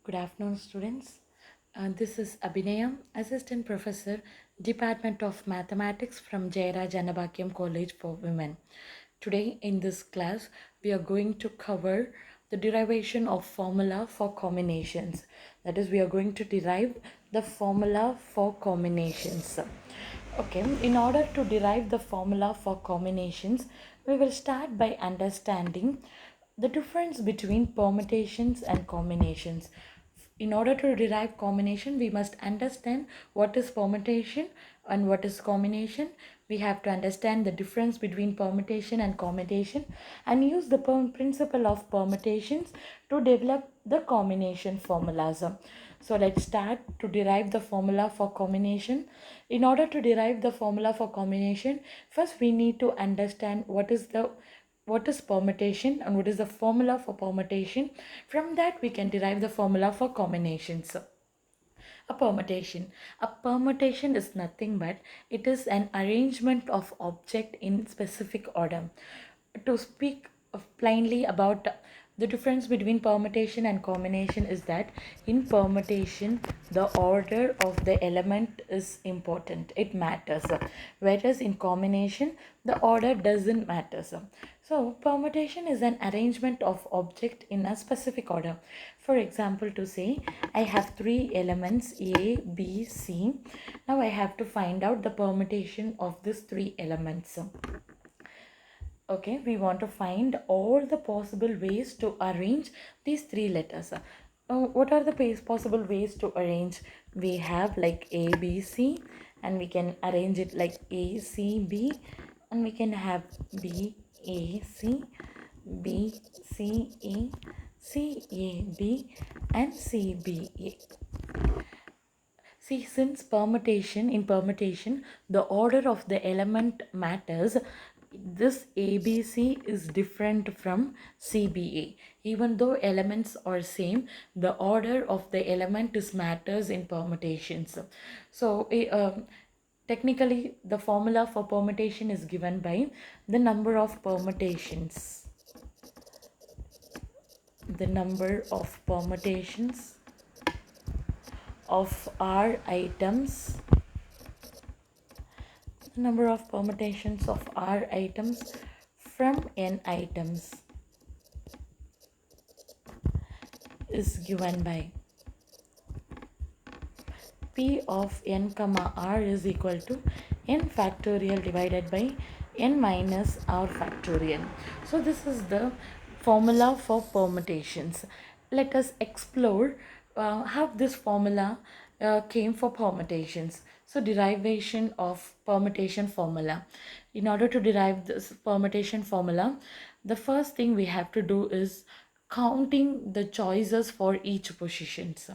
Good afternoon, students. This is Abhinayam, Assistant Professor, Department of Mathematics from Jaira Janabakyam College for Women. Today, in this class, we are going to cover the derivation of formula for combinations. That is, we are going to derive the formula for combinations. Okay, in order to derive the formula for combinations, we will start by understanding the difference between permutations and combinations. In order to derive combination, we must understand what is permutation and what is combination. We have to understand the difference between permutation and combination and use the principle of permutations to develop the combination formulas. So let's start to derive the formula for combination. In order to derive the formula for combination, first we need to understand what is permutation and what is the formula for permutation. From that we can derive the formula for combinations. A permutation is nothing but it is an arrangement of object in specific order. To speak plainly about the difference between permutation and combination is that in permutation the order of the element is important, it matters, whereas in combination the order doesn't matter. So permutation is an arrangement of object in a specific order. For example, to say I have three elements A, B, C. Now I have to find out the permutation of these three elements. Okay, we want to find all the possible ways to arrange these three letters. What are the possible ways to arrange? We have like A, B, C, and we can arrange it like A, C, B, and we can have B, A, C, B, C, A, C, A, B, and C, B, A. See, since in permutation, the order of the element matters, this ABC is different from CBA. Even though elements are same, the order of the element is matters in permutations. So, technically, the formula for permutation is given by the number of permutations. The number of permutations of R items, number of permutations of R items from N items is given by P of N comma R is equal to N factorial divided by N minus R factorial. So this is the formula for permutations. Let us explore how this formula came for permutations. So derivation of permutation formula. In order to derive this permutation formula, the first thing we have to do is counting the choices for each positions.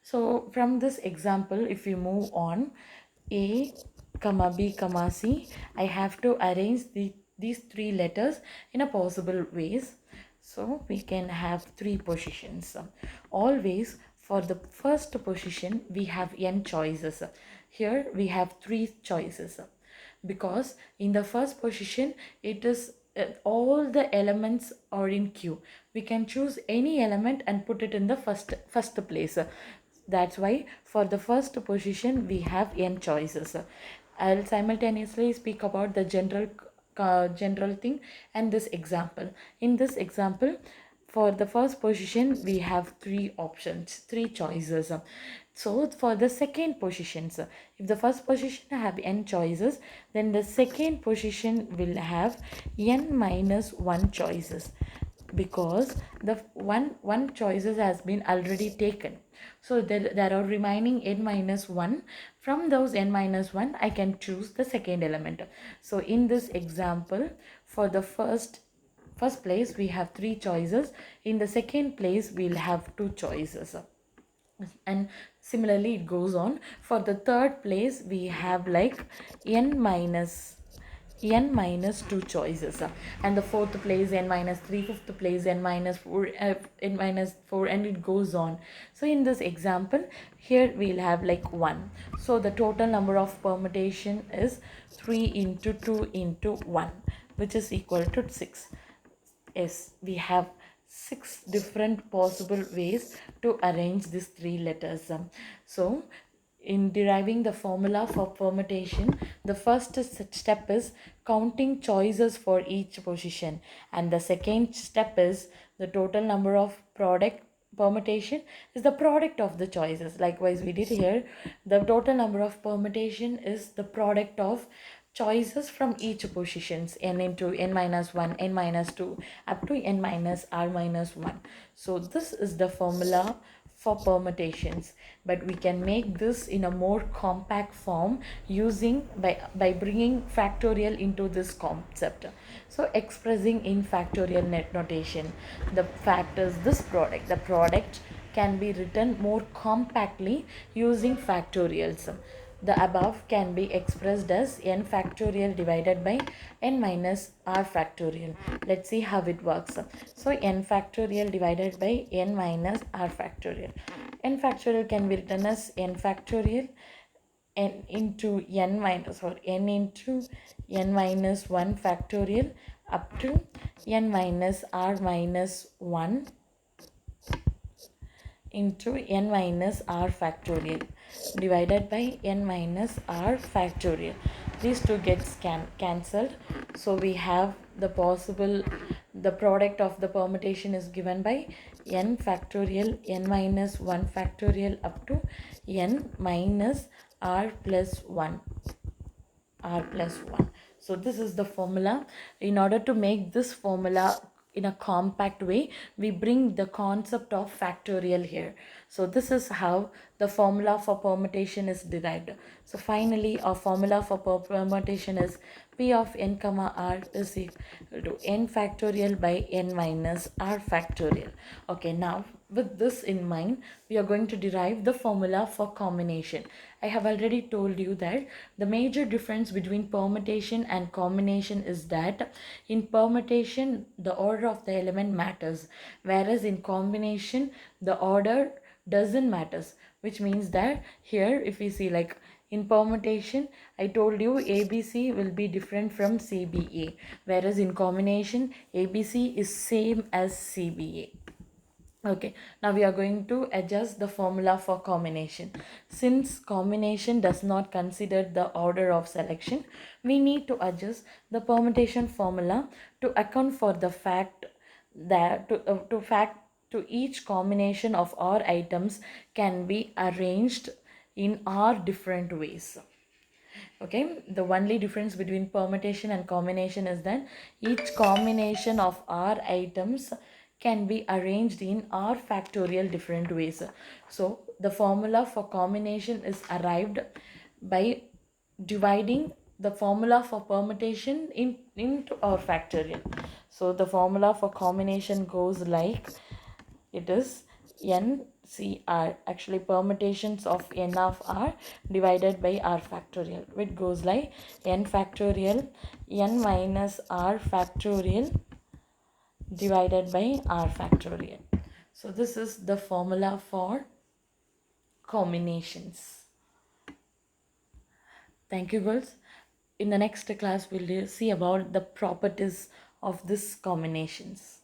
So from this example, if we move on, A, comma B, comma C, I have to arrange these three letters in a possible ways. So we can have three positions. Always for the first position, we have n choices. Here we have three choices because in the first position, it is all the elements are in queue. We can choose any element and put it in the first place. That's why for the first position we have n choices. I'll simultaneously speak about the general thing and this example. In this example, for the first position we have three options, three choices. So for the second positions, if the first position have n choices, then the second position will have n minus 1 choices, because the one choices has been already taken. So there are remaining n minus 1. From those n minus 1, I can choose the second element. So in this example, for the first place we have three choices. In the second place we'll have two choices, and similarly it goes on. For the third place we have like n minus 2 choices, and the fourth place n minus 3, fifth place n minus 4, and it goes on. So in this example here we'll have like 1. So the total number of permutation is 3 into 2 into 1, which is equal to 6. Yes, we have 6 different possible ways to arrange these 3 letters. So in deriving the formula for permutation, the first step is counting choices for each position, and the second step is the total number of product permutation is the product of the choices. Likewise, we did here, the total number of permutation is the product of choices from each positions n into n minus 1, n minus 2, up to n minus r minus 1. So this is the formula for permutations, but we can make this in a more compact form using by bringing factorial into this concept. So expressing in factorial net notation the factors, this product, the product can be written more compactly using factorials. The above can be expressed as n factorial divided by n minus r factorial. Let's see how it works. So n factorial divided by n minus r factorial. N factorial can be written as n factorial n into n minus, or n into n minus 1 factorial up to n minus r minus 1 into n minus r factorial divided by n minus r factorial. These two gets cancelled, so we have the possible, the product of the permutation is given by n factorial n minus 1 factorial up to n minus r plus 1, r plus 1. So this is the formula. In order to make this formula in a compact way, we bring the concept of factorial here. So this is how the formula for permutation is derived. So finally, our formula for permutation is p of n comma r is equal to n factorial by n minus r factorial. Okay, now with this in mind, we are going to derive the formula for combination. I have already told you that the major difference between permutation and combination is that in permutation the order of the element matters, whereas in combination the order doesn't matters, which means that here if we see, like in permutation I told you ABC will be different from CBA, whereas in combination ABC is same as CBA. Okay, now we are going to adjust the formula for combination. Since combination does not consider the order of selection, we need to adjust the permutation formula to account for the fact that to each combination of R items can be arranged in R different ways. Okay, the only difference between permutation and combination is that each combination of R items can be arranged in R factorial different ways. So the formula for combination is arrived by dividing the formula for permutation into R factorial. So the formula for combination goes like, it is NCR, actually permutations of n of r divided by r factorial, which goes like n factorial n minus r factorial divided by r factorial. So this is the formula for combinations. Thank you, girls. In the next class we'll see about the properties of these combinations.